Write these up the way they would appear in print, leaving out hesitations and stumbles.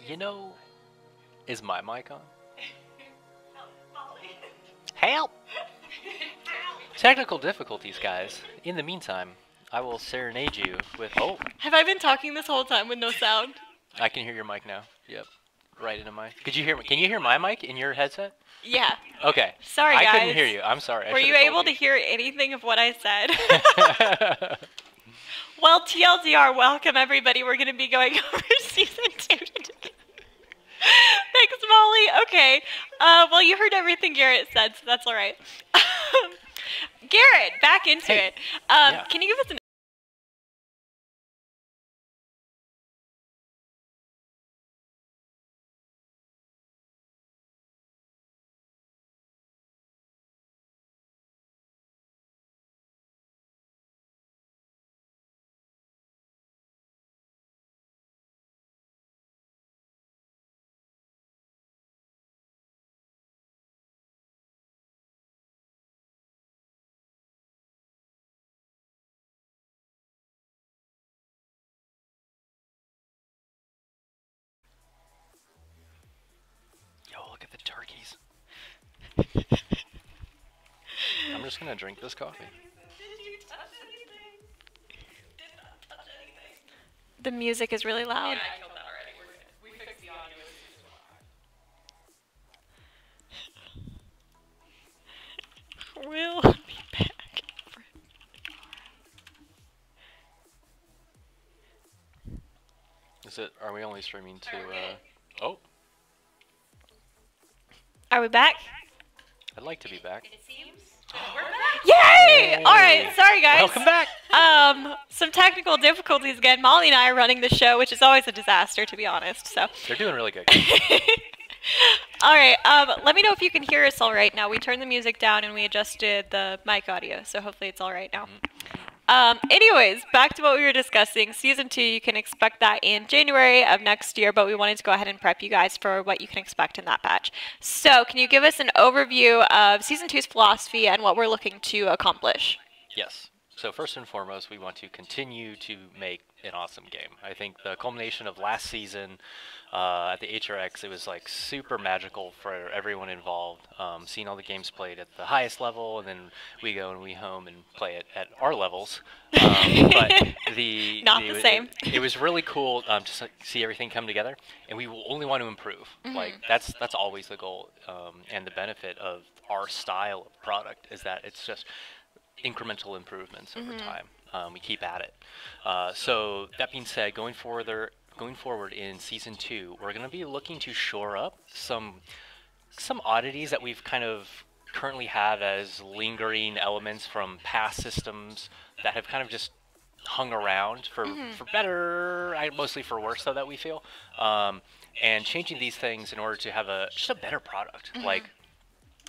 You know, is my mic on? Help! Technical difficulties, guys. In the meantime, I will serenade you with... Oh! Have I been talking this whole time with no sound? I can hear your mic now. Yep. Right into my... Could you hear... Can you hear my mic in your headset? Yeah. Okay. Sorry, guys. I couldn't hear you. I'm sorry. Were you able to hear anything of what I said? Well, TLDR, welcome everybody. We're going to be going over Season 2 today. Thanks, Molly. Okay. Well, you heard everything Garrett said, so that's all right. Garrett, back into it. Yeah. Can you give us an... Yo, look at the turkeys. I'm just gonna drink this coffee. Did you touch anything? Did not touch anything. The music is really loud. Yeah, I killed that already. We're good. We fixed the audio issues. We'll be back. Are we only streaming to, Oh! Are we back? I'd like to be back. It seems. We're back. Yay! Yay! Alright, sorry guys. Welcome back! Some technical difficulties again. Molly and I are running the show, which is always a disaster, to be honest, so. They're doing really good. Alright, let me know if you can hear us alright now. We turned the music down and we adjusted the mic audio, so hopefully it's alright now. Anyways, back to what we were discussing. Season 2, you can expect that in January of next year, but we wanted to go ahead and prep you guys for what you can expect in that patch. So, can you give us an overview of Season 2's philosophy and what we're looking to accomplish? Yes. So first and foremost, we want to continue to make an awesome game. I think the culmination of last season at the HRX, it was like super magical for everyone involved. Seeing all the games played at the highest level, and then we go and we home and play it at our levels. But Not the same. It was really cool to see everything come together, and we will only want to improve. Like that's always the goal, and the benefit of our style of product is that it's just incremental improvements over time. We keep at it. So that being said, going forward in Season 2, we're going to be looking to shore up some oddities that we've kind of currently have as lingering elements from past systems that have kind of just hung around for better, mostly for worse though, that we feel. And changing these things in order to have just a better product. Like,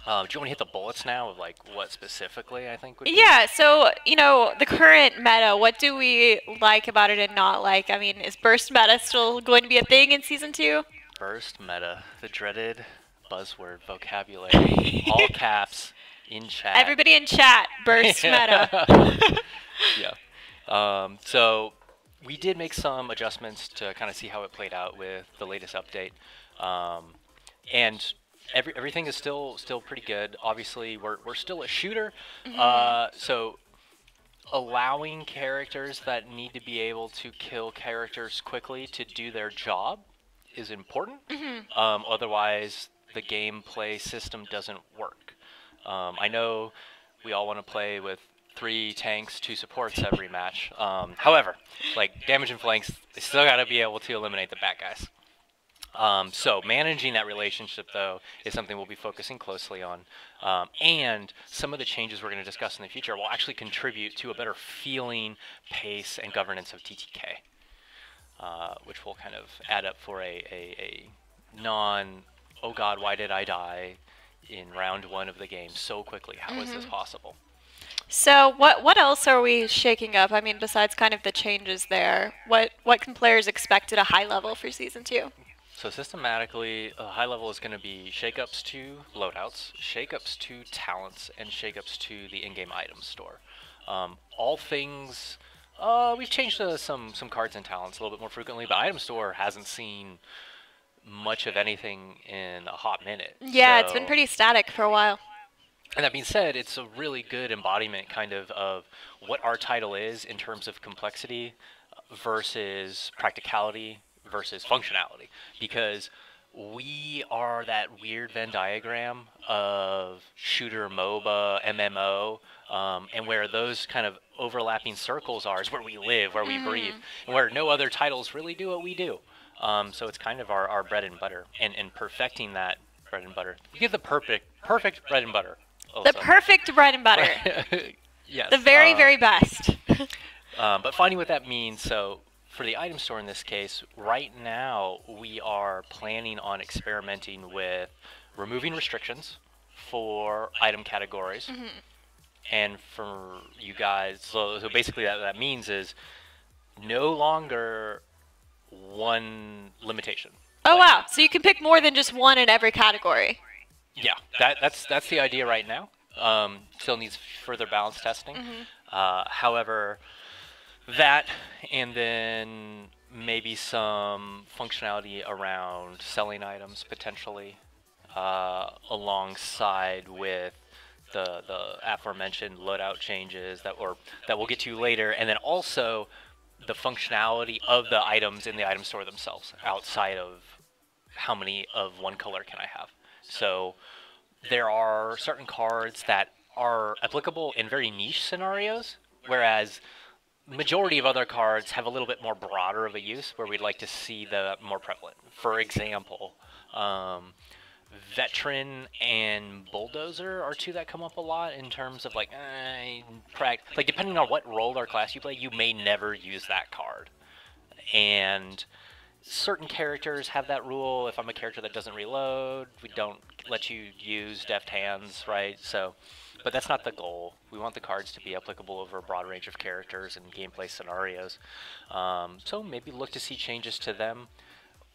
do you want to hit the bullets now of like what specifically I think would be? Yeah, so, you know, the current meta, what do we like about it and not like? I mean, is burst meta still going to be a thing in Season 2? Burst meta, the dreaded buzzword vocabulary, all caps, in chat. Everybody in chat, burst meta. Yeah. So we did make some adjustments to kind of see how it played out with the latest update. And everything is still pretty good. Obviously, we're still a shooter, so allowing characters that need to be able to kill characters quickly to do their job is important. Otherwise, the gameplay system doesn't work. I know we all want to play with 3 tanks, 2 supports every match. However, like damage and flanks, they still got to be able to eliminate the bad guys. So managing that relationship, though, is something we'll be focusing closely on. And some of the changes we're going to discuss in the future will actually contribute to a better feeling, pace, and governance of TTK, which will kind of add up for a oh god, why did I die in round 1 of the game so quickly? How is this possible? So what else are we shaking up? I mean, besides kind of the changes there, what can players expect at a high level for Season 2? So systematically, a high level is going to be shakeups to loadouts, shakeups to talents, and shakeups to the in-game items store. All things, we've changed some cards and talents a little bit more frequently, but item store hasn't seen much of anything in a hot minute. Yeah, it's been So- pretty static for a while. And that being said, it's a really good embodiment kind of what our title is in terms of complexity versus practicality versus functionality. Because we are that weird Venn diagram of shooter, MOBA, MMO, and where those kind of overlapping circles are is where we live, where we breathe, and where no other titles really do what we do. So it's kind of our bread and butter, and perfecting that bread and butter. We get the perfect bread and butter. The perfect bread and butter. Yes. The very, very best. But finding what that means, so for the item store in this case, right now we are planning on experimenting with removing restrictions for item categories. And for you guys, so basically that means is no longer one limitation. Oh, wow. So you can pick more than just one in every category. Yeah, that's the idea right now. Still needs further balance testing. However, that and then maybe some functionality around selling items potentially, alongside with the aforementioned loadout changes that we'll get to later, and then also the functionality of the items in the item store themselves outside of how many of one color can I have. So there are certain cards that are applicable in very niche scenarios, whereas the majority of other cards have a little bit more broader of a use where we'd like to see the more prevalent. For example, Veteran and Bulldozer are two that come up a lot in terms of like depending on what role or class you play, you may never use that card. And certain characters have that rule. If I'm a character that doesn't reload, we don't let you use deft hands, right? So, but that's not the goal. We want the cards to be applicable over a broad range of characters and gameplay scenarios. So maybe look to see changes to them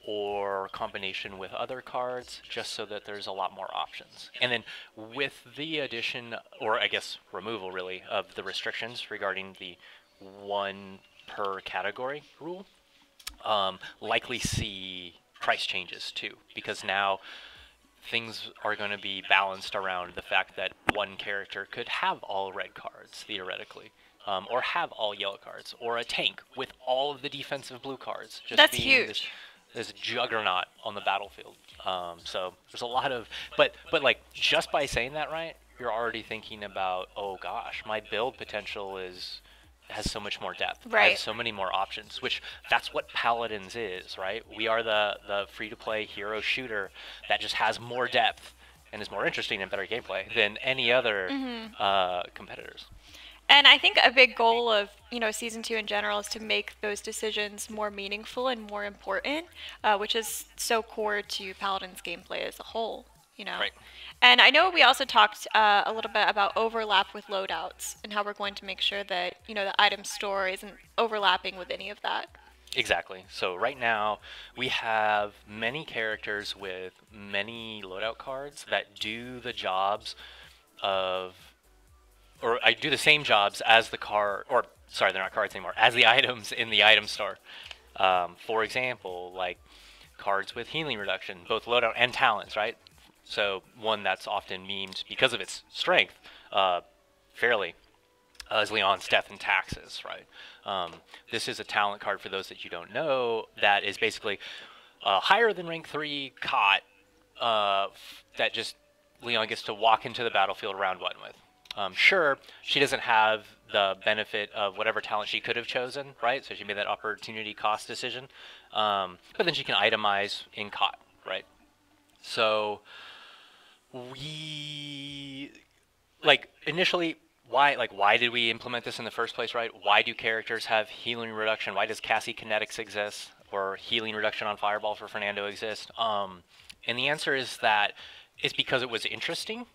or combination with other cards, just so that there's a lot more options. And then with the addition, or I guess removal really, of the restrictions regarding the one per category rule, likely see price changes too, because now things are going to be balanced around the fact that one character could have all red cards, theoretically, or have all yellow cards, or a tank with all of the defensive blue cards. Just That's being huge. this juggernaut on the battlefield. So there's a lot of, but like just by saying that, right, you're already thinking about, oh gosh, my build potential has so much more depth. I Right. have so many more options, which that's what Paladins is, right? We are the free-to-play hero shooter that just has more depth and is more interesting and better gameplay than any other competitors. And I think a big goal of, Season 2 in general is to make those decisions more meaningful and more important, which is so core to Paladin's gameplay as a whole, Right. And I know we also talked a little bit about overlap with loadouts and how we're going to make sure that, the item store isn't overlapping with any of that. Exactly. So right now we have many characters with many loadout cards that do the jobs of, or I do the same jobs as the card, or sorry, they're not cards anymore, as the items in the item store. For example, like cards with healing reduction, both loadout and talents, right? So one that's often memed because of its strength, fairly, is Leon's Death and Taxes, right? This is a talent card, for those that you don't know, that is basically higher than rank 3 cot, that just Leon gets to walk into the battlefield round 1 with. Sure, she doesn't have the benefit of whatever talent she could have chosen, right? So she made that opportunity cost decision. But then she can itemize in cot, right? So we, initially, why did we implement this in the first place, right? Why do characters have healing reduction? Why does Cassie Kinetics exist, or healing reduction on Fireball for Fernando exist? And the answer is that it's because it was interesting.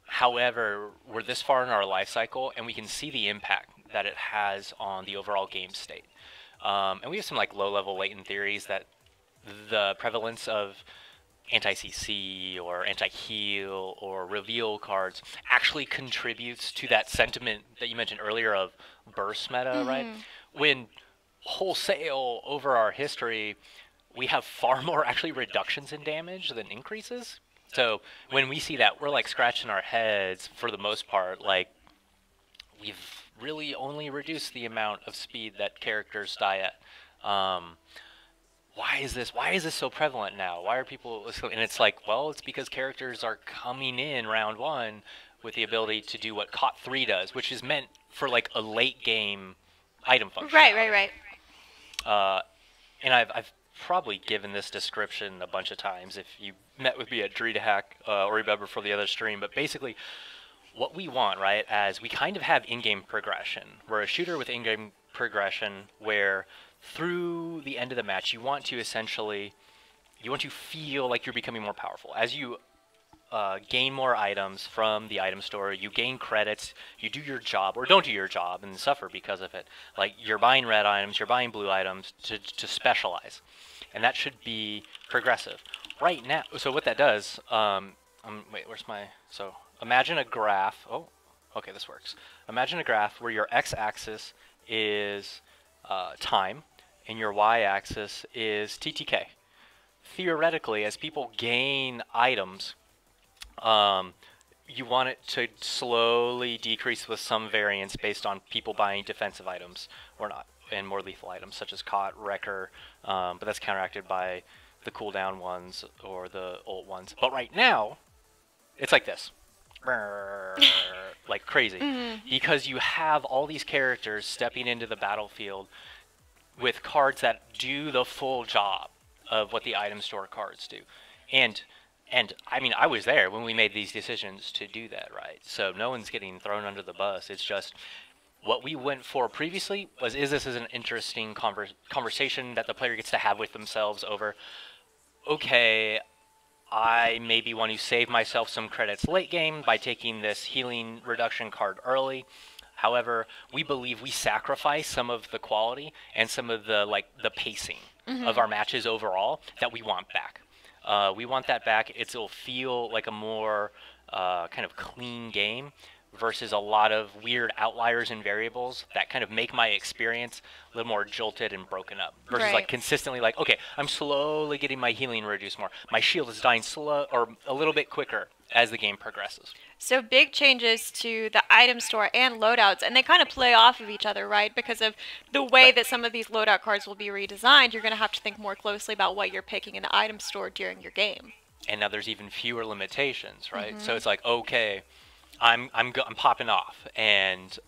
However, we're this far in our life cycle, and we can see the impact that it has on the overall game state. And we have some low-level latent theories that the prevalence of anti-CC or anti-heal or reveal cards actually contributes to that sentiment that you mentioned earlier of burst meta, right? When wholesale over our history, we have far more actually reductions in damage than increases. So when we see that, we're like scratching our heads for the most part. Like, we've really only reduced the amount of speed that characters die at. Why is this so prevalent now? Why are people... And it's like, well, it's because characters are coming in round 1 with the ability to do what COT 3 does, which is meant for like a late game item function. Right. And I've probably given this description a bunch of times if you met with me at DreeDaHack or remember for the other stream, but basically what we want, right, as we kind of have in-game progression. We're a shooter with in-game progression where through the end of the match you want to feel like you're becoming more powerful. As you gain more items from the item store, you gain credits, you do your job or don't do your job and suffer because of it. Like, you're buying red items, you're buying blue items to specialize. And that should be progressive. Right now, so what that does, wait, where's my, so imagine a graph, oh, okay, this works. Imagine a graph where your x-axis is time and your y-axis is TTK. Theoretically, as people gain items, you want it to slowly decrease with some variance based on people buying defensive items or not, and more lethal items such as COT, Wrecker, but that's counteracted by the cooldown ones or the ult ones. But right now, it's like this. Like crazy. Because you have all these characters stepping into the battlefield with cards that do the full job of what the item store cards do. And I mean, I was there when we made these decisions to do that, right? So no one's getting thrown under the bus. It's just what we went for previously was, is this an interesting conversation that the player gets to have with themselves over, okay, I maybe want to save myself some credits late game by taking this healing reduction card early. However, we believe we sacrifice some of the quality and some of the the pacing of our matches overall that we want back. We want that back. It'll feel like a more kind of clean game versus a lot of weird outliers and variables that kind of make my experience a little more jolted and broken up. Versus like consistently like, okay, I'm slowly getting my healing reduced more. My shield is dying slow or a little bit quicker as the game progresses. So big changes to the item store and loadouts, and they kind of play off of each other, right? Because of the way that some of these loadout cards will be redesigned, you're going to have to think more closely about what you're picking in the item store during your game. And now there's even fewer limitations, right? So it's like, okay, I'm popping off, and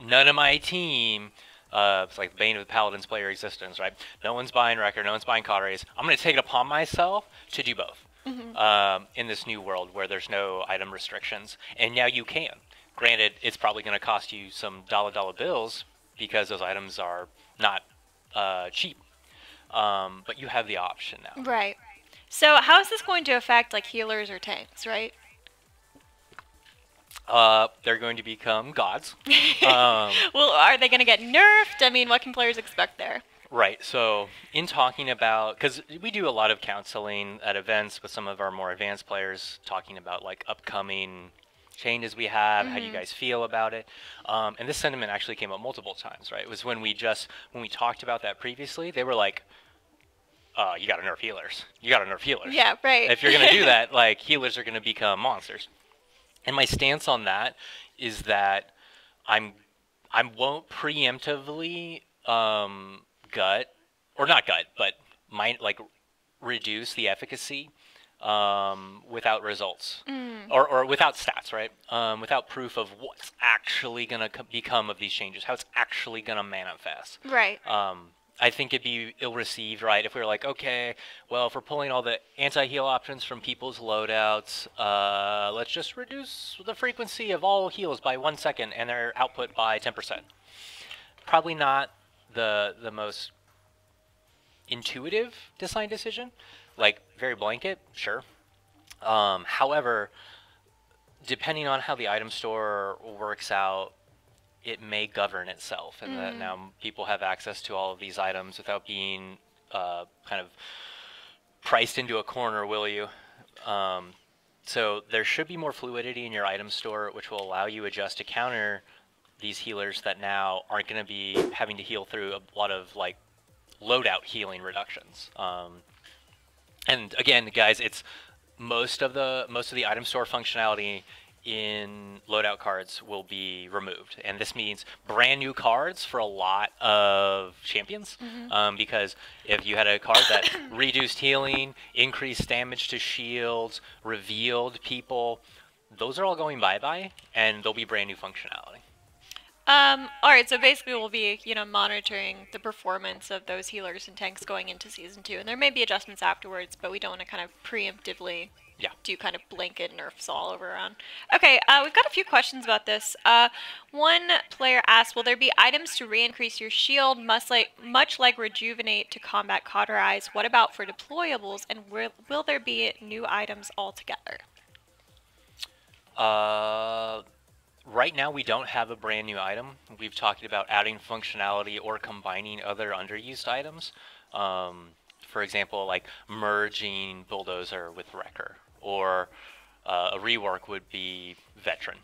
none of my team, it's like the bane of the paladin's player existence, right? No one's buying Wrecker, no one's buying Cauteries. I'm going to take it upon myself to do both. In this new world where there's no item restrictions, and now you can. Granted, it's probably going to cost you some dollar bills because those items are not cheap, but you have the option now. Right. So how is this going to affect like healers or tanks, right? They're going to become gods. Well, are they going to get nerfed? I mean, what can players expect there? Right, so in talking about, because we do a lot of counseling at events with some of our more advanced players, talking about like upcoming changes we have, how do you guys feel about it, and this sentiment actually came up multiple times, right? It was when we talked about that previously, they were like, you gotta nerf healers. You gotta nerf healers. Yeah, right. If you're gonna do that, like, healers are gonna become monsters. And my stance on that is that I won't preemptively reduce the efficacy without results or without stats, right? Without proof of what's actually gonna become of these changes, how it's actually gonna manifest. Right. I think it'd be ill-received, right, if we were like, okay, well, if we're pulling all the anti-heal options from people's loadouts, let's just reduce the frequency of all heals by 1 second and their output by 10%. Probably not the most intuitive design decision, like very blanket, sure. However, depending on how the item store works out, it may govern itself, and that now people have access to all of these items without being kind of priced into a corner, will you? So there should be more fluidity in your item store, which will allow you adjust to counter these healers that now aren't going to be having to heal through a lot of like loadout healing reductions. And again, guys, it's most of the item store functionality in loadout cards will be removed, and this means brand new cards for a lot of champions. Because if you had a card that reduced healing, increased damage to shields, revealed people, those are all going bye-bye, and there'll be brand new functionality. Alright, so basically we'll be, monitoring the performance of those healers and tanks going into Season 2, and there may be adjustments afterwards, but we don't want to kind of preemptively do kind of blanket nerfs all over around. Okay, we've got a few questions about this. One player asked, will there be items to re-increase your shield, much like Rejuvenate to combat Cauterize? What about for deployables, and will there be new items altogether? Right now, we don't have a brand new item. We've talked about adding functionality or combining other underused items. For example, like merging Bulldozer with Wrecker, or a rework would be Veteran,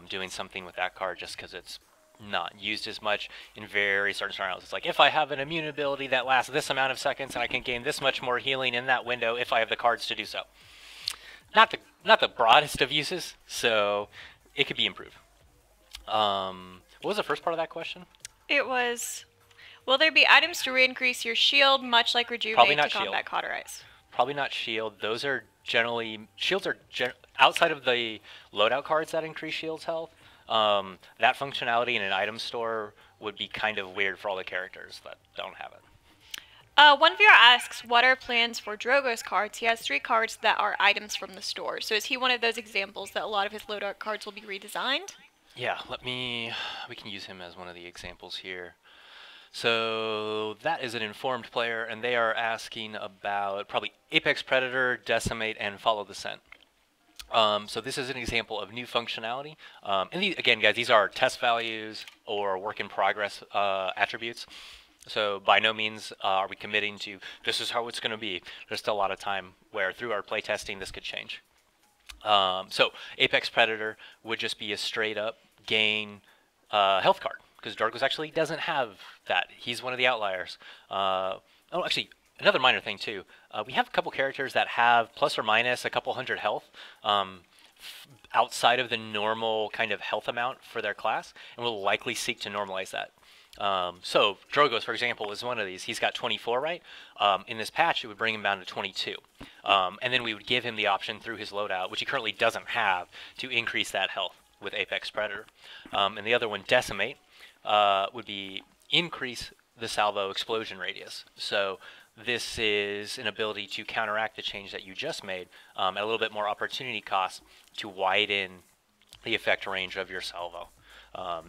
doing something with that card just because it's not used as much in very certain scenarios. It's like, if I have an immune ability that lasts this amount of seconds and I can gain this much more healing in that window if I have the cards to do so. Not the broadest of uses, so it could be improved. What was the first part of that question? It was, will there be items to re-increase your shield, much like Rejuvenate to combat Cauterize? Probably not shield. Those are generally, shields are outside of the loadout cards that increase shield's health. That functionality in an item store would be kind of weird for all the characters that don't have it. One viewer asks, what are plans for Drogoz cards? He has 3 cards that are items from the store. So is he one of those examples that a lot of his loadout cards will be redesigned? Yeah, we can use him as one of the examples here. So that is an informed player, and they are asking about probably Apex Predator, Decimate, and Follow the Scent. So this is an example of new functionality. And again, guys, these are test values or work in progress attributes. So by no means are we committing to this is how it's going to be. There's still a lot of time where through our playtesting this could change. So Apex Predator would just be a straight up gain health card, because Drogoz actually doesn't have that. He's one of the outliers. Oh, actually, another minor thing too. We have a couple characters that have plus or minus a couple hundred health outside of the normal kind of health amount for their class, and we'll likely seek to normalize that. So Drogoz, for example, is one of these. He's got 24, right? In this patch, it would bring him down to 22. And then we would give him the option through his loadout, which he currently doesn't have, to increase that health with Apex Predator. And the other one, Decimate, would be increase the salvo explosion radius. So this is an ability to counteract the change that you just made at a little bit more opportunity cost to widen the effect range of your salvo.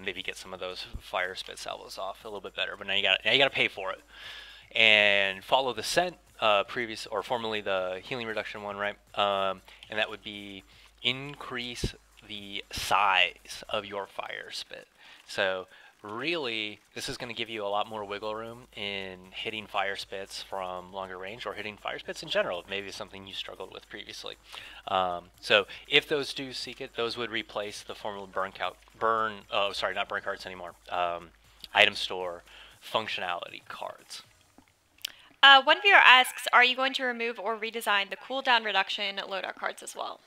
Maybe get some of those fire spit salvos off a little bit better, but now you got to pay for it. And Follow the Scent, formerly the healing reduction one, right? And that would be increase the size of your fire spit. So really, this is going to give you a lot more wiggle room in hitting fire spits from longer range, or hitting fire spits in general, if maybe it's something you struggled with previously. So if those do seek it, those would replace the former not burn cards anymore, item store functionality cards. One viewer asks, are you going to remove or redesign the cooldown reduction loadout cards as well?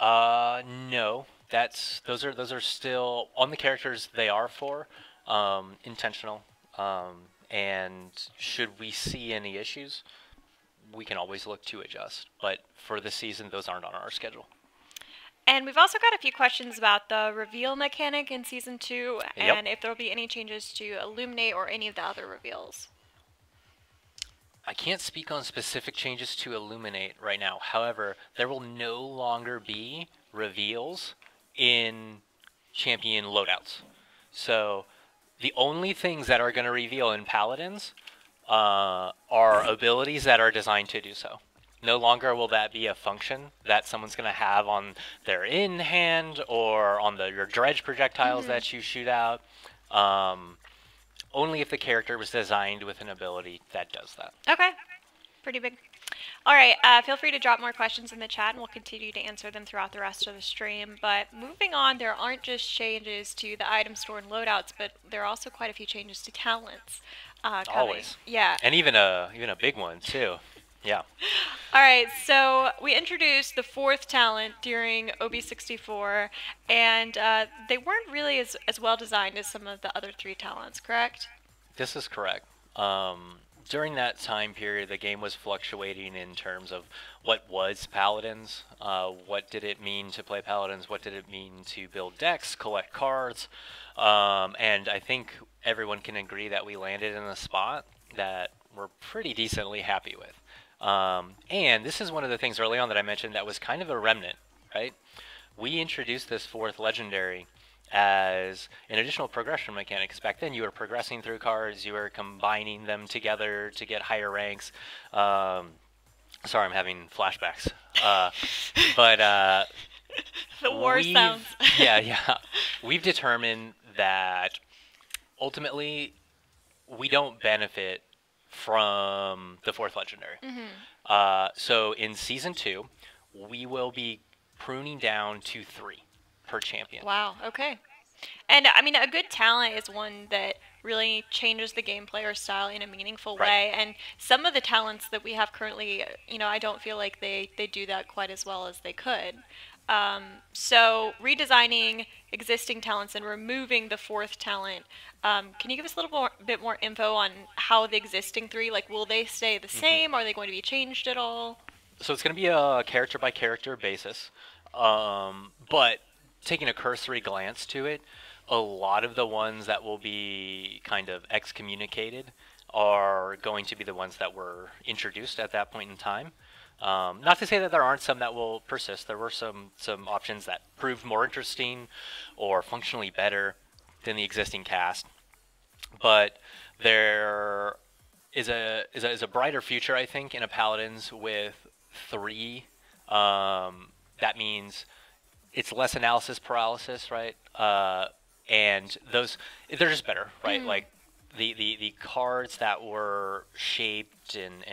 No. Those are still on the characters they are for, intentional, and should we see any issues, we can always look to adjust, but for this season those aren't on our schedule. And we've also got a few questions about the reveal mechanic in Season 2, and if there will be any changes to Illuminate or any of the other reveals. I can't speak on specific changes to Illuminate right now. However, there will no longer be reveals in champion loadouts. So the only things that are going to reveal in Paladins are abilities that are designed to do so. No longer will that be a function that someone's going to have on their in-hand or on your dredge projectiles that you shoot out. Only if the character was designed with an ability that does that. Okay. Pretty big. All right, feel free to drop more questions in the chat, and we'll continue to answer them throughout the rest of the stream. But moving on, there aren't just changes to the item store and loadouts, but there are also quite a few changes to talents. Coming. Always. Yeah. And even a big one too. Yeah. All right, so we introduced the 4th talent during OB64, and they weren't really as well designed as some of the other 3 talents, correct? This is correct. During that time period, the game was fluctuating in terms of what was Paladins, what did it mean to play Paladins, what did it mean to build decks, collect cards, and I think everyone can agree that we landed in a spot that we're pretty decently happy with. And this is one of the things early on that I mentioned that was kind of a remnant, right? We introduced this 4th legendary as an additional progression mechanic. 'Cause back then you were progressing through cards, you were combining them together to get higher ranks. Sorry, I'm having flashbacks. But the war sounds. yeah. We've determined that ultimately we don't benefit from the 4th legendary. So in Season 2, we will be pruning down to 3 per champion. Wow, okay. And I mean, a good talent is one that really changes the gameplay or style in a meaningful way. And some of the talents that we have currently, I don't feel like they do that quite as well as they could. So redesigning existing talents and removing the 4th talent, can you give us a little bit more info on how the existing 3, like, will they stay the same? Are they going to be changed at all? So it's going to be a character by character basis, but taking a cursory glance to it, a lot of the ones that will be kind of excommunicated are going to be the ones that were introduced at that point in time. Not to say that there aren't some that will persist. There were some options that proved more interesting or functionally better than the existing cast, but there is a brighter future, I think, in a Paladins with 3. That means it's less analysis paralysis, right? And those, they're just better, right? Like the cards that were shaped and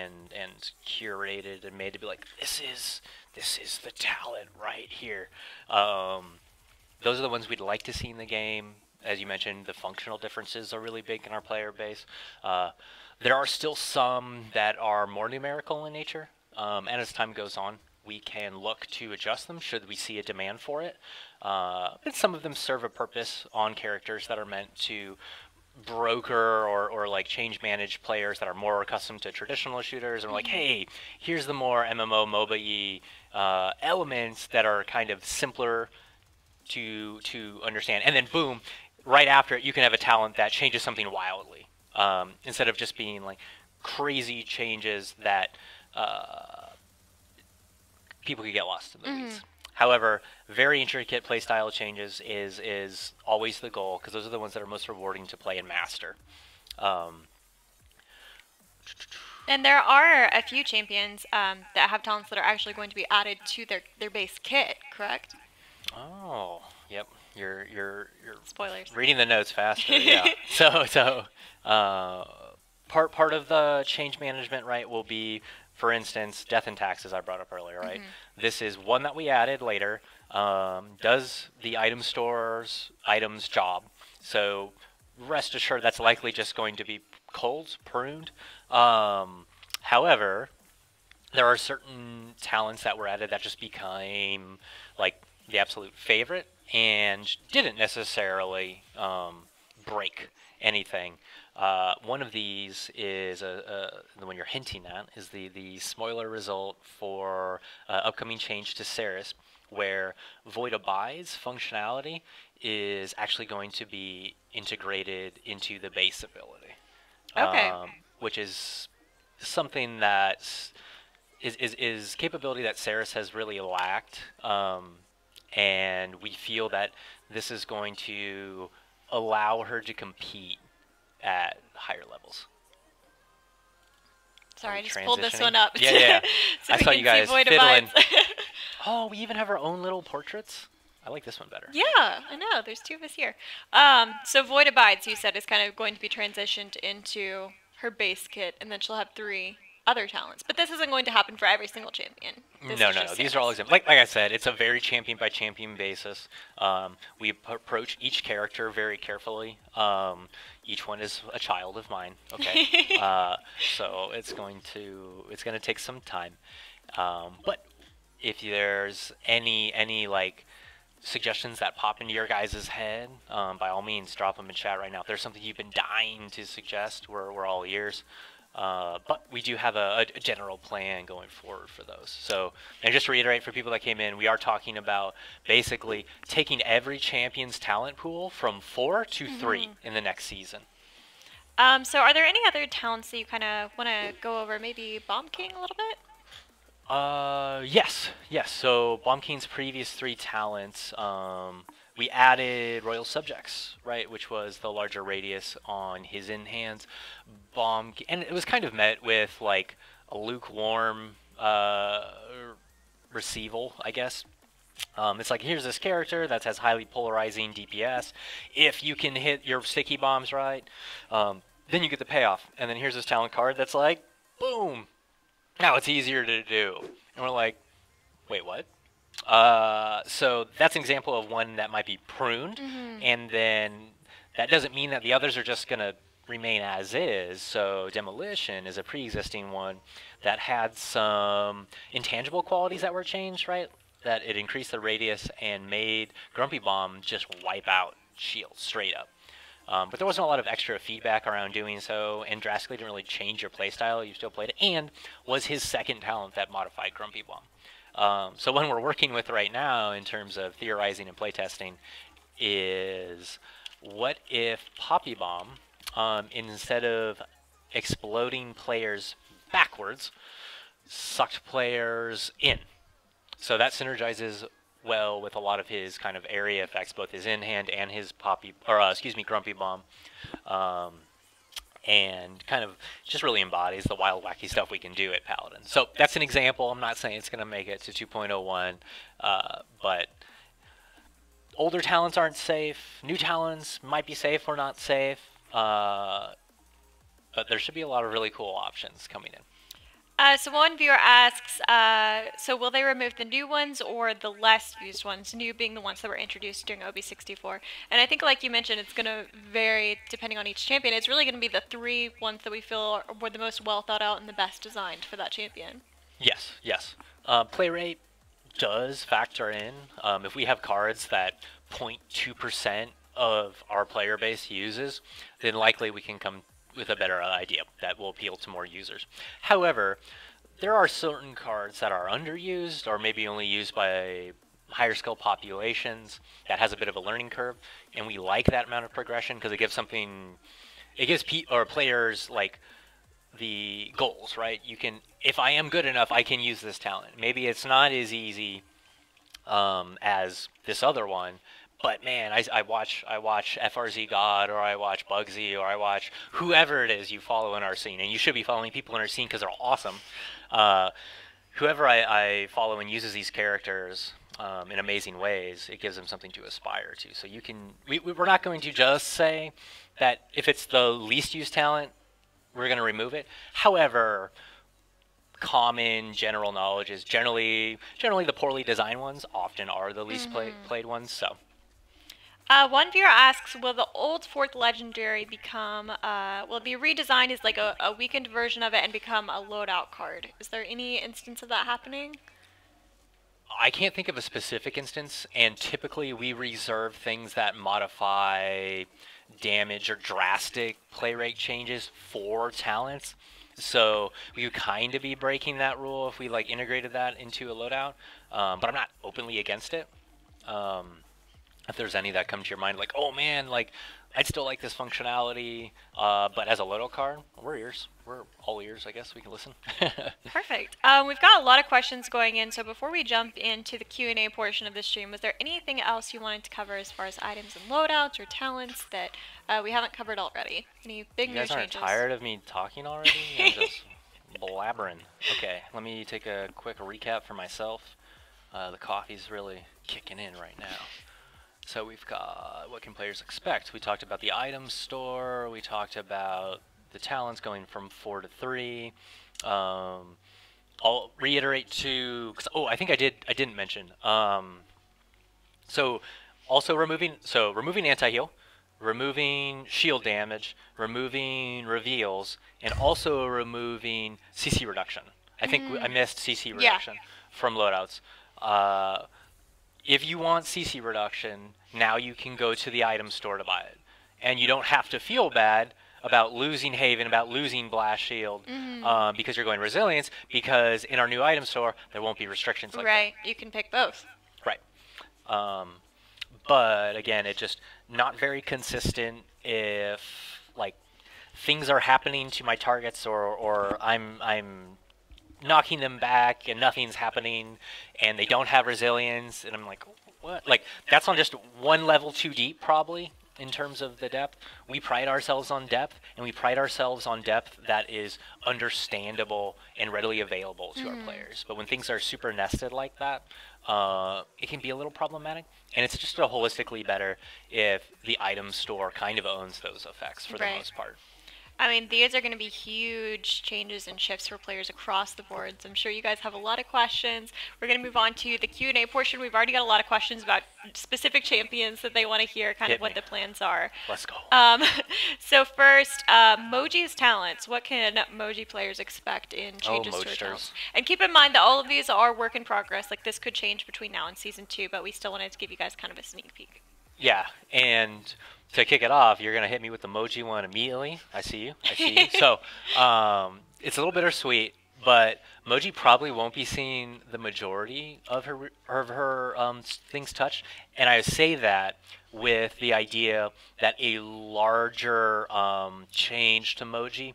curated and made to be like, this is the talent right here. Those are the ones we'd like to see in the game. As you mentioned, the functional differences are really big in our player base. There are still some that are more numerical in nature, and as time goes on, we can look to adjust them should we see a demand for it. And some of them serve a purpose on characters that are meant to broker or like change manage players that are more accustomed to traditional shooters, and like, hey, here's the more MMO MOBA-y elements that are kind of simpler to understand, and then boom, right after it you can have a talent that changes something wildly, instead of just being like crazy changes that people could get lost in the weeds. However, very intricate playstyle changes is always the goal, because those are the ones that are most rewarding to play and master. And there are a few champions that have talents that are actually going to be added to their base kit, correct? Oh, yep. You're Spoilers. reading the notes faster. Yeah. So part of the change management, right, will be, for instance, death and taxes I brought up earlier, right? This is one that we added later. Does the item store's items job. So rest assured that's likely just going to be culled, pruned. However, there are certain talents that were added that just became like the absolute favorite and didn't necessarily break anything. One of these is the one you're hinting at is the spoiler result for upcoming change to Ceres, where Void Abide's functionality is actually going to be integrated into the base ability. Okay. Which is something that is capability that Ceres has really lacked, and we feel that this is going to allow her to compete at higher levels. Sorry, I just pulled this one up. Yeah. So I saw you guys Void fiddling. Abides. Oh, we even have our own little portraits? I like this one better. Yeah, I know. There's 2 of us here. So Void Abides, you said, is kind of going to be transitioned into her base kit, and then she'll have 3 other talents. But this isn't going to happen for every single champion. This No, is no, just no. These are all examples. Like I said, it's a very champion by champion basis. We approach each character very carefully. Each one is a child of mine. Okay, so it's going to take some time. But if there's any like suggestions that pop into your guys' head, by all means, drop them in chat right now. If there's something you've been dying to suggest, we're all ears. But we do have a general plan going forward for those. So, and just to reiterate for people that came in, we are talking about basically taking every champion's talent pool from 4 to 3 in the next season. So are there any other talents that you kind of want to go over? Maybe Bomb King a little bit? Yes. So Bomb King's previous 3 talents, we added Royal Subjects, right, which was the larger radius on his in-hands. And it was kind of met with like a lukewarm receival, I guess. It's like, here's this character that has highly polarizing DPS. If you can hit your sticky bombs right, then you get the payoff. And then here's this talent card that's like, boom. Now it's easier to do. And we're like, wait, what? So that's an example of one that might be pruned. And then that doesn't mean that the others are just going to remain as is. So Demolition is a pre-existing one that had some intangible qualities that were changed, right? That it increased the radius and made Grumpy Bomb just wipe out shields straight up. But there wasn't a lot of extra feedback around doing so, and drastically didn't really change your playstyle. You still played it, and was his second talent that modified Grumpy Bomb. So one we're working with right now in terms of theorizing and playtesting is, what if Poppy Bomb, instead of exploding players backwards, sucked players in? So that synergizes well with a lot of his kind of area effects, both his in-hand and his Grumpy Bomb, and kind of just really embodies the wild, wacky stuff we can do at Paladin. So that's an example. I'm not saying it's going to make it to 2.01, but older talents aren't safe. New talents might be safe or not safe, but there should be a lot of really cool options coming in. So one viewer asks, so will they remove the new ones or the less used ones? New being the ones that were introduced during OB64. And I think, like you mentioned, it's going to vary depending on each champion. It's really going to be the 3 ones that we feel were the most well thought out and the best designed for that champion. Yes. Play rate does factor in. If we have cards that 0.2% of our player base uses, then likely we can come with a better idea that will appeal to more users. However, there are certain cards that are underused or maybe only used by higher skill populations that has a bit of a learning curve, and we like that amount of progression because it gives players like the goals, right? You can, if I am good enough, I can use this talent. Maybe it's not as easy as this other one, but man, I watch FRZ God, or I watch Bugsy, or I watch whoever it is you follow in our scene, and you should be following people in our scene because they're awesome. Whoever I follow and uses these characters in amazing ways, it gives them something to aspire to. So you can, we're not going to just say that if it's the least used talent, we're going to remove it. However, common general knowledge is generally the poorly designed ones often are the least played ones. So. One viewer asks, will the old 4th legendary become, will it be redesigned as like a weakened version of it and become a loadout card? Is there any instance of that happening? I can't think of a specific instance, and typically we reserve things that modify damage or drastic play rate changes for talents. So we would kind of be breaking that rule if we like integrated that into a loadout, but I'm not openly against it. If there's any that come to your mind, like, oh man, like, I'd still like this functionality, but as a loadout card, we're ears. We're all ears, I guess. We can listen. Perfect. We've got a lot of questions going in, so before we jump into the Q&A portion of the stream, was there anything else you wanted to cover as far as items and loadouts or talents that we haven't covered already? Any big new changes? You guys aren't tired of me talking already? I'm just blabbering. Okay, let me take a quick recap for myself. The coffee's really kicking in right now. So we've got, what can players expect? We talked about the item store, we talked about the talents going from 4 to 3. I'll reiterate too, cause, I think I didn't mention. So also removing anti-heal, removing shield damage, removing reveals, and also removing CC reduction. I think I missed CC reduction from loadouts. If you want CC reduction, now you can go to the item store to buy it. And you don't have to feel bad about losing Haven, about losing Blast Shield, because you're going Resilience, because in our new item store, there won't be restrictions like that. Right, you can pick both. Right. But again, it's just not very consistent if, like, things are happening to my targets or I'm knocking them back and nothing's happening and they don't have resilience and I'm like, what? Like, that's on just one level too deep probably in terms of the depth. We pride ourselves on depth, and we pride ourselves on depth that is understandable and readily available to our players. But when things are super nested like that, it can be a little problematic, and it's just holistically better if the item store kind of owns those effects for the most part. I mean, these are going to be huge changes and shifts for players across the boards. I'm sure you guys have a lot of questions. We're going to move on to the Q&A portion. We've already got a lot of questions about specific champions that they want to hear, kind of what the plans are. Let's go. So first, Moji's talents. What can Moji players expect in changes to her talents? And keep in mind that all of these are work in progress. Like, this could change between now and Season 2, but we still wanted to give you guys kind of a sneak peek. Yeah, and to kick it off, you're going to hit me with the Moji one immediately. I see you. So, it's a little bittersweet, but Moji probably won't be seeing the majority of her things touched. And I say that with the idea that a larger change to Moji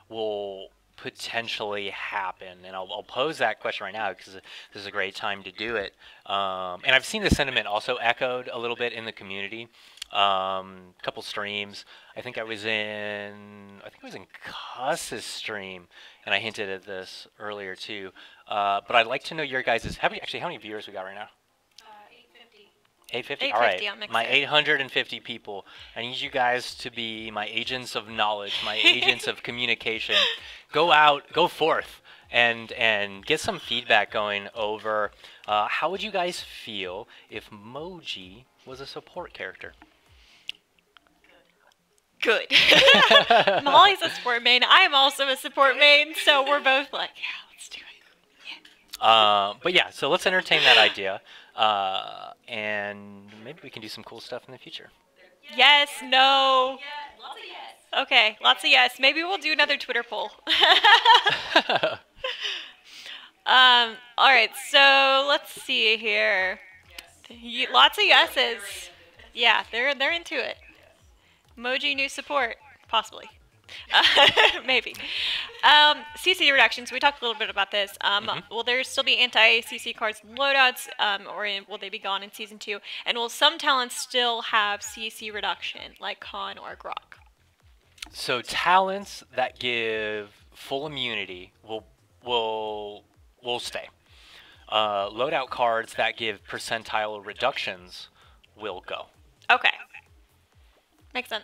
will potentially happen, and I'll pose that question right now because this is a great time to do it. And I've seen the sentiment also echoed a little bit in the community. Couple streams. I think I was in Cuss's stream, and I hinted at this earlier too. But I'd like to know your guys'. How many viewers we got right now? 850? All right. My 850 people. I need you guys to be my agents of knowledge, my agents of communication. Go forth, and get some feedback going over how would you guys feel if Moji was a support character? Good. Molly's a support main. I am also a support main, so we're both like, yeah, let's do it. Yeah. But yeah, so let's entertain that idea, and maybe we can do some cool stuff in the future. Yes, no. Yeah, lots of yes. Okay, lots of yes. Maybe we'll do another Twitter poll. All right, so let's see here. Lots of yeses. Yeah, they're into it. Moji new support, possibly. Maybe. CC reductions, we talked a little bit about this. Will there still be anti-CC cards and loadouts, or will they be gone in Season 2? And will some talents still have CC reduction, like Khan or Grok? So talents that give full immunity will stay. Loadout cards that give percentile reductions will go. Okay. Makes sense.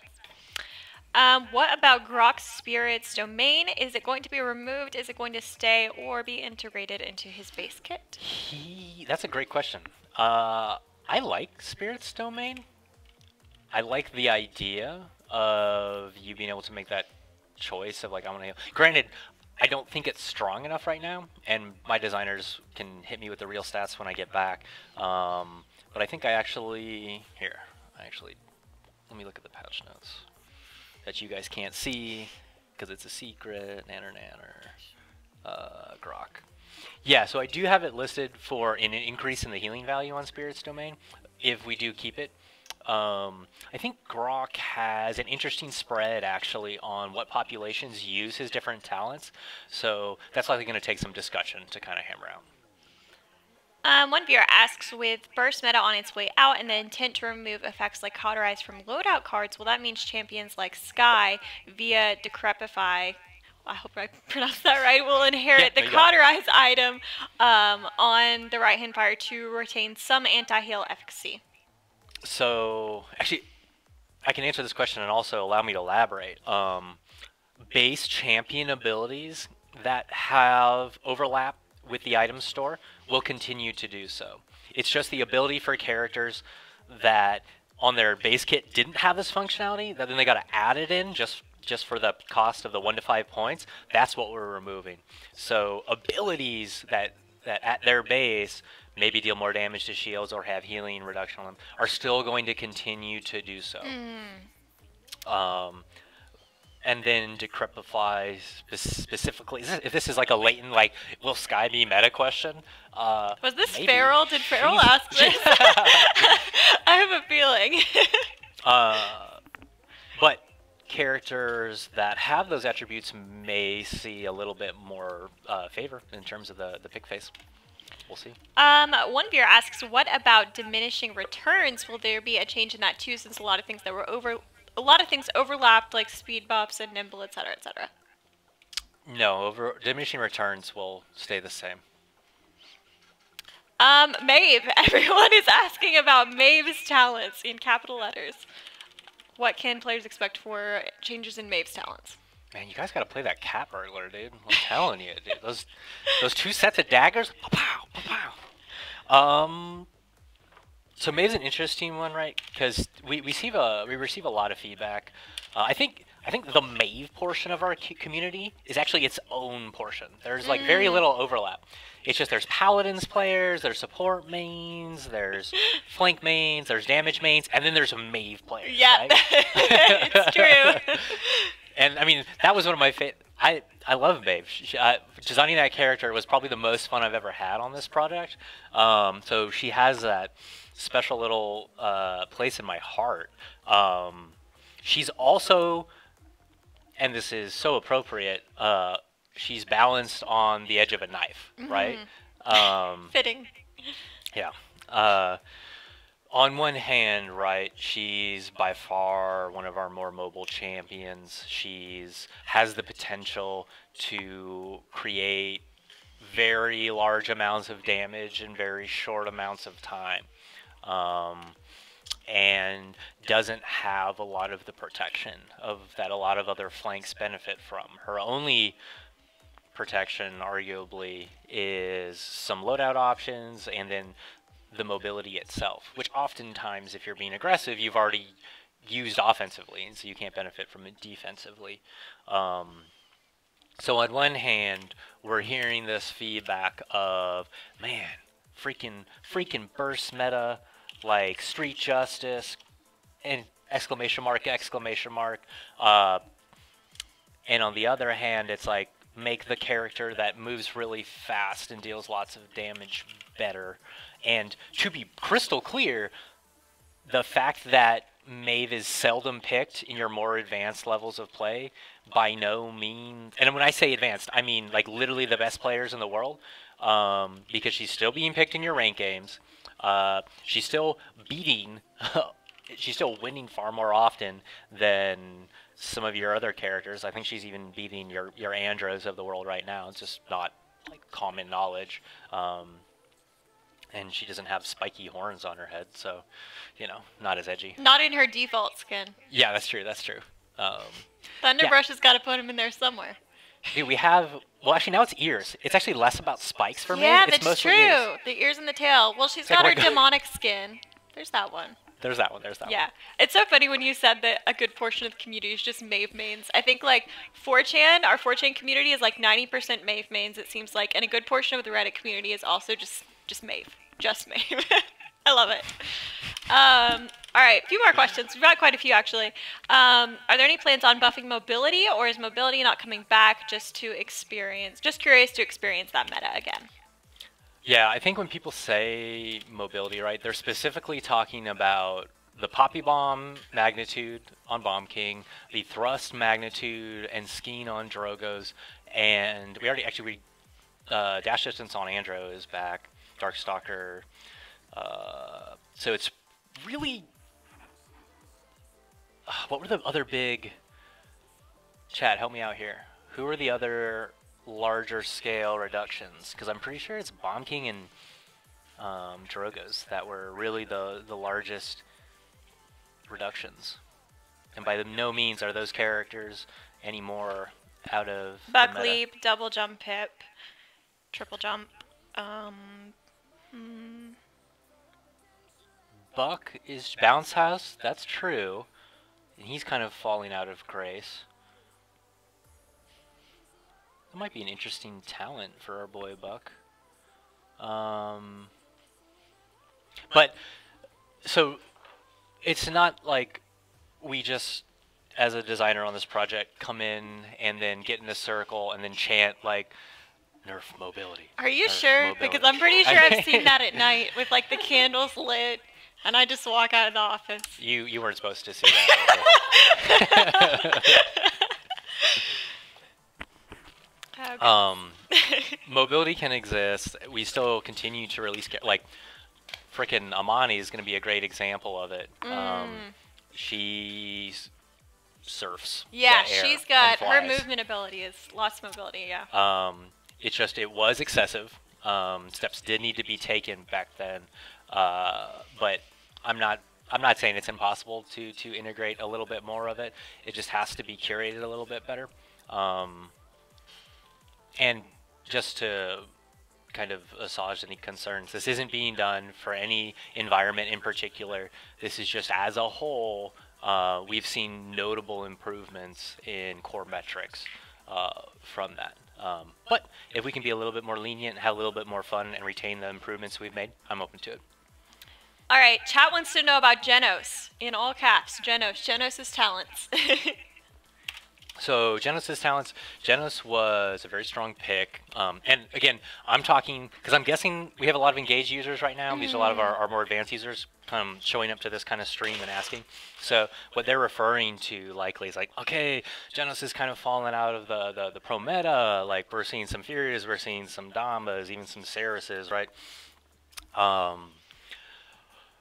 What about Grok's Spirit's domain? Is it going to be removed? Is it going to stay or be integrated into his base kit? That's a great question. I like Spirit's domain. I like the idea of you being able to make that choice of, like, I want to heal. Granted, I don't think it's strong enough right now, and my designers can hit me with the real stats when I get back. But I think let me look at the patch notes that you guys can't see because it's a secret. Nanner. Grok. Yeah, so I do have it listed for an increase in the healing value on Spirit's domain if we do keep it. I think Grok has an interesting spread actually on what populations use his different talents, so that's likely going to take some discussion to kind of hammer out. One viewer asks, with burst meta on its way out and the intent to remove effects like Cauterize from loadout cards, will that mean champions like Sky via Decrepify, I hope I pronounced that right, will inherit the Cauterize item on the right-hand fire to retain some anti-heal efficacy? So, actually, I can answer this question and also allow me to elaborate. base champion abilities that have overlap with the item store will continue to do so. It's just the ability for characters that on their base kit didn't have this functionality, that then they got to add it in just for the cost of the 1 to 5 points. That's what we're removing. So abilities that at their base maybe deal more damage to shields or have healing reduction on them are still going to continue to do so. And then Decrepify specifically, if this is like a latent, like, will Sky be meta question? Was this maybe. Feral? Did Feral ask this? I have a feeling. But characters that have those attributes may see a little bit more favor in terms of the pick face. We'll see. One viewer asks, what about diminishing returns? Will there be a change in that too, since a lot of things overlapped, like speed buffs and nimble, etc., etc.? No, diminishing returns will stay the same. Maeve. Everyone is asking about Maeve's talents in capital letters. What can players expect for changes in Maeve's talents? Man, you guys got to play that cat burglar, dude. I'm telling you, dude. Those 2 sets of daggers. Pow, pow, pow. So Maeve's an interesting one, right? Because we receive a lot of feedback. I think the Maeve portion of our community is actually its own portion. There's like very little overlap. It's just there's paladins players, there's support mains, there's flank mains, there's damage mains, and then there's Maeve players. Yeah, right? it's true. And I mean, that was one of my favorite. I love Maeve. Designing that character was probably the most fun I've ever had on this project. So she has that special little place in my heart. She's also, and this is so appropriate, she's balanced on the edge of a knife, right? Fitting. Yeah. On one hand, right, she's by far one of our more mobile champions. Has the potential to create very large amounts of damage in very short amounts of time. And doesn't have a lot of the protection that a lot of other flanks benefit from. Her only protection, arguably, is some loadout options and then the mobility itself, which oftentimes, if you're being aggressive, you've already used offensively, and so you can't benefit from it defensively. So on one hand, we're hearing this feedback of, man, freaking burst meta, like street justice, and exclamation mark. And on the other hand, it's like, make the character that moves really fast and deals lots of damage better. And to be crystal clear, the fact that Maeve is seldom picked in your more advanced levels of play, by no means, and when I say advanced, I mean like literally the best players in the world, because she's still being picked in your rank games. She's still she's still winning far more often than some of your other characters. I think she's even beating your Andros of the world right now. It's just not like common knowledge. And she doesn't have spiky horns on her head, so, not as edgy. Not in her default skin. Yeah, that's true. Thunderbrush has got to put him in there somewhere. Dude, we have... Well, actually, now it's ears. It's actually less about spikes for me. Yeah, It's that's mostly true. ears. The ears and the tail. Well, she's It's got her like demonic skin. There's that one. There's that one. Yeah. It's so funny when you said that a good portion of the community is just Maeve mains. I think, like, 4chan, our 4chan community is like 90% Maeve mains, it seems like, and a good portion of the Reddit community is also just Maeve. Just Maeve. I love it. All right, a few more questions. We've got quite a few, actually. Are there any plans on buffing mobility, or is mobility not coming back just curious to experience that meta again? Yeah, I think when people say mobility, right, they're specifically talking about the Poppy Bomb magnitude on Bomb King, the Thrust magnitude and Skeen on Drogoz, and Dash Distance on Andro is back, Darkstalker. So it's really... what were the other big... Chat, help me out here. Who are the other larger scale reductions? Because I'm pretty sure it's Bomb King and Drogoz that were really the largest reductions. And by no means are those characters anymore out of the Buck meta. leap, double jump pip, triple jump. Buck is bounce house. That's true. And he's kind of falling out of grace. That might be an interesting talent for our boy Buck. But, so, it's not like we just, as a designer on this project, come in and then get in a circle and then chant, like, nerf mobility. Are you nerf sure? mobility. Because I'm pretty sure I've seen that at night with, like, the candles lit, and I just walk out of the office. You weren't supposed to see that. Okay. Mobility can exist. We still continue to release, like, frickin' Amani is going to be a great example of it. She surfs. Yeah, the air she's got, and her flies. movement ability is lots of mobility, yeah. It's just, it was excessive. Steps did need to be taken back then. But I'm not saying it's impossible to integrate a little bit more of it. It just has to be curated a little bit better. And just to kind of assuage any concerns, this isn't being done for any environment in particular. This is just as a whole, we've seen notable improvements in core metrics from that. But if we can be a little bit more lenient, have a little bit more fun, and retain the improvements we've made, I'm open to it. All right, chat wants to know about Genos, in all caps, Genos' talents. So Genos' talents, Genos was a very strong pick. And again, I'm talking, because I'm guessing we have a lot of engaged users right now. These are a lot of our more advanced users showing up to this kind of stream and asking. So what they're referring to likely is like, okay, Genos is kind of falling out of the pro meta. Like, we're seeing some Furias, we're seeing some Dambas, even some Saruses, right?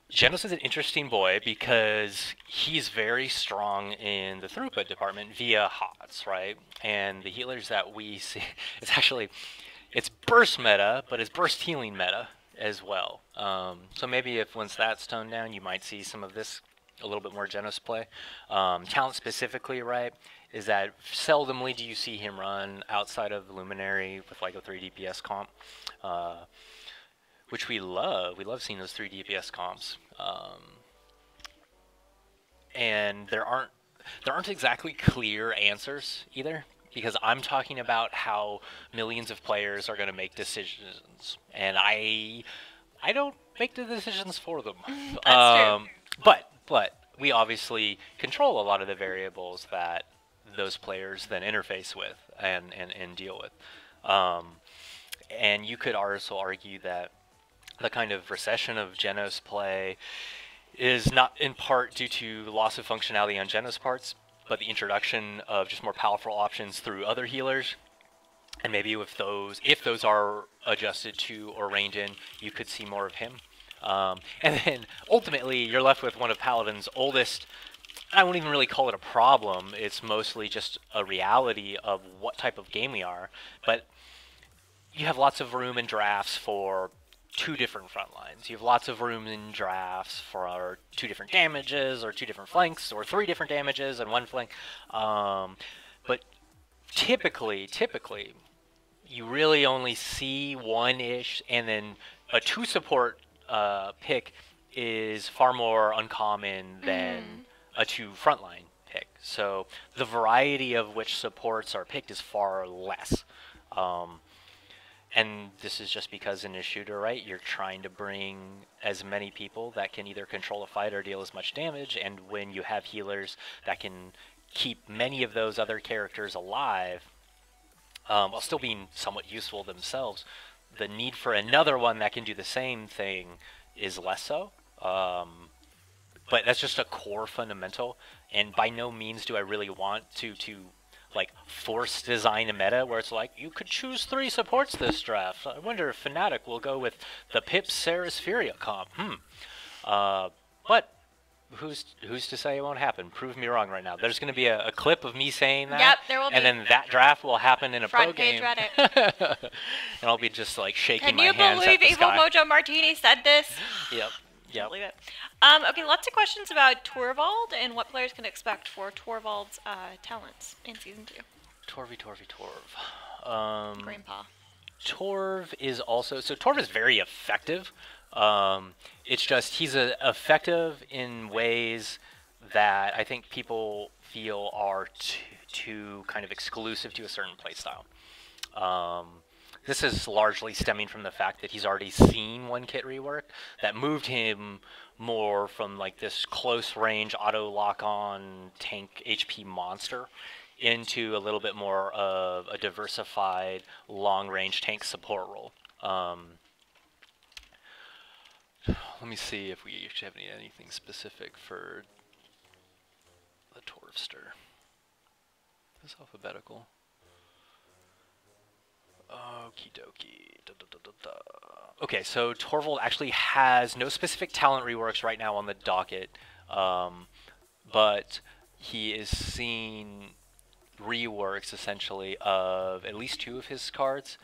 Genos is an interesting boy because he's very strong in the throughput department via HOTS, right? And the healers that we see, it's burst meta, but it's burst healing meta as well. So maybe once that's toned down, you might see some of this, a little bit more Genos play. Talent specifically, right, is that seldomly do you see him run outside of Luminary with like a 3 DPS comp. Which we love. We love seeing those 3 DPS comps. And there aren't exactly clear answers either, because I'm talking about how millions of players are going to make decisions, and I don't make the decisions for them. That's true. But we obviously control a lot of the variables that those players then interface with and deal with. And you could also argue that the kind of recession of Genos play is not in part due to the loss of functionality on Genos parts, but the introduction of just more powerful options through other healers. And maybe if those are adjusted to or reined in, you could see more of him. And then ultimately, you're left with one of Paladin's oldest. I won't even really call it a problem. It's mostly just a reality of what type of game we are. But you have lots of room in drafts for 2 different front lines. You have lots of room in drafts for our 2 different damages, or 2 different flanks, or 3 different damages and 1 flank. But typically, you really only see 1-ish, and then a 2 support pick is far more uncommon than a 2 frontline pick. So the variety of which supports are picked is far less. And this is just because in a shooter, right, you're trying to bring as many people that can either control a fight or deal as much damage, and when you have healers that can keep many of those other characters alive, while still being somewhat useful themselves, the need for another one that can do the same thing is less so. But that's just a core fundamental, and by no means do I really want to like force design a meta where it's like, you could choose 3 supports this draft. I wonder if Fnatic will go with the Pip Saris Furia comp. But who's to say it won't happen? Prove me wrong right now. There's going to be a clip of me saying that. Yep, there will be. And then that draft will happen in a Front pro page game. Reddit. And I'll be just like shaking Can my you hands believe at the Evil sky. Mojo Martini said this? Yep. Yep. Believe it. Okay, lots of questions about Torvald and what players can expect for Torvald's talents in Season 2. Torv. Grandpa. Torv is also... So Torv is very effective. It's just he's effective in ways that I think people feel are too kind of exclusive to a certain playstyle. This is largely stemming from the fact that he's already seen one kit rework that moved him more from like this close range auto lock on tank HP monster into a little bit more of a diversified long range tank support role. Let me see if we actually have anything specific for the Torvster. It's alphabetical. Okie dokie. Okay, so Torvald actually has no specific talent reworks right now on the docket, but he is seeing reworks essentially of at least 2 of his cards.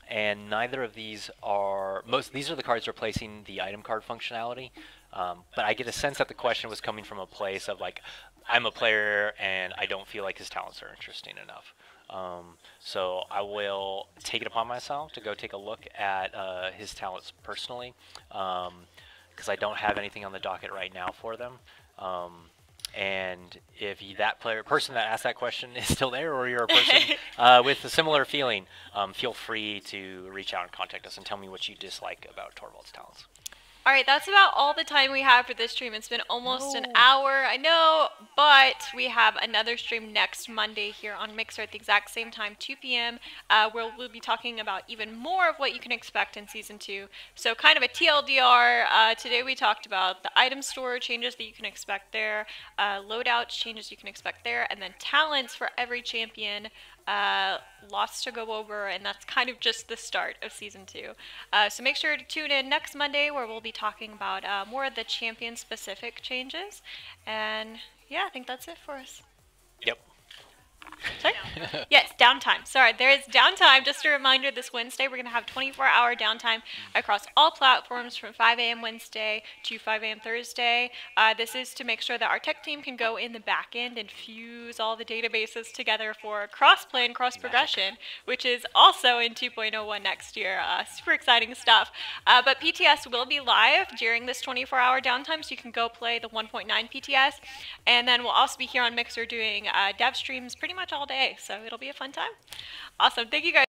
And neither of these are these are the cards replacing the item card functionality, but I get a sense that the question was coming from a place of like, I'm a player and I don't feel like his talents are interesting enough. So I will take it upon myself to go take a look at his talents personally, because I don't have anything on the docket right now for them. And if that person that asked that question is still there, or you're a person with a similar feeling, feel free to reach out and contact us and tell me what you dislike about Torvald's talents. All right, that's about all the time we have for this stream. It's been almost an hour, I know, but we have another stream next Monday here on Mixer at the exact same time, 2 p.m., where we'll be talking about even more of what you can expect in Season 2. So kind of a TLDR, today we talked about the item store changes that you can expect there, loadouts changes you can expect there, and then talents for every champion. Lots to go over, and that's kind of just the start of Season 2. So make sure to tune in next Monday where we'll be talking about more of the champion-specific changes. And yeah, I think that's it for us. Yep. Sorry? Yes, downtime. Sorry, there is downtime. Just a reminder, this Wednesday we're going to have 24-hour downtime across all platforms from 5 a.m. Wednesday to 5 a.m. Thursday. This is to make sure that our tech team can go in the back end and fuse all the databases together for cross-play and cross-progression, which is also in 2.01 next year. Super exciting stuff. But PTS will be live during this 24-hour downtime, so you can go play the 1.9 PTS. And then we'll also be here on Mixer doing dev streams pretty much all day, so it'll be a fun time. Awesome. Thank you guys.